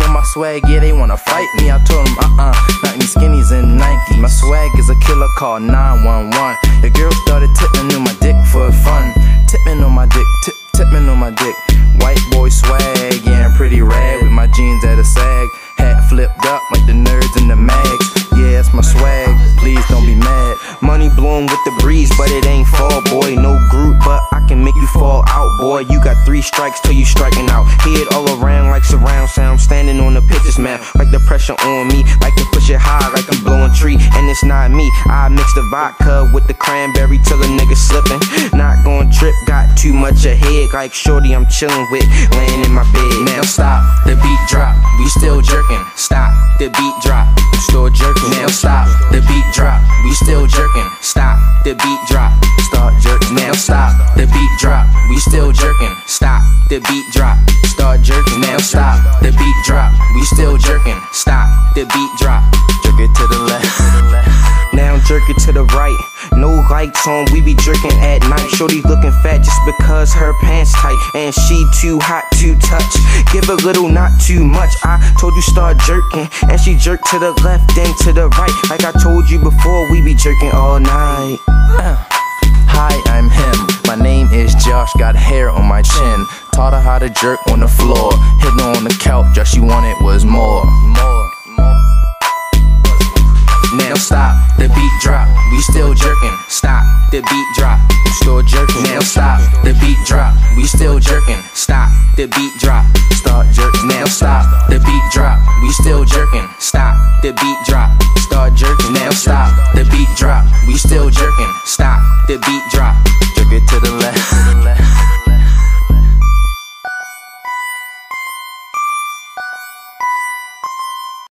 know my swag, yeah, they wanna fight me. I told them, not any skinnies and Nike. My swag is a killer, call 911. Your girl started tipping on my dick for fun. Tipping on my dick, tipping on my dick. White boy swag, yeah, I'm pretty rad with my jeans at a sag. Hat flipped up like the nerds in the mags. Yeah, it's my swag, please don't be mad. Money blowing with the breeze, but it ain't fall, boy. No group, but I can make you fall out, boy. You got 3 strikes till you striking out. Head all around like surround sound. Standing on the pitches, man, like the pressure on me. Like to push it high, like I'm blowing tree. And it's not me, I mix the vodka with the cranberry till a nigga slipping. Not gon' trip, got too much ahead. Like shorty I'm chilling with, laying in my bed. Now stop, the beat drop, we still jerking. Stop, the beat drop, still jerking. Now stop, the beat drop, we still jerking. Stop, the beat drop, start jerking. Now stop, the beat drop, we still jerking. Stop, the beat drop, start jerking. Now stop, the beat drop, we still jerking. Stop, the beat drop, jerk it to the left. Now jerk it to the right. No lights on, we be jerking at night. Shorty looking fat just because her pants tight. And she too hot to touch. Give a little, not too much. I told you start jerking, and she jerked to the left and to the right. Like I told you before, we be jerking all night. Hi, I'm him. My name is Josh, got hair on my chin. Taught her how to jerk on the floor. Hitting her on the couch, all she wanted was more. Now stop, the beat drop, we still jerking. Stop, the beat drop, still jerking. Now stop, the beat drop, we still jerking. Stop, the beat drop, start jerking. Now stop, the beat drop, we still jerking. Stop, the beat drop, start jerking. Now stop, the beat drop, we still jerking. Stop, the beat drop.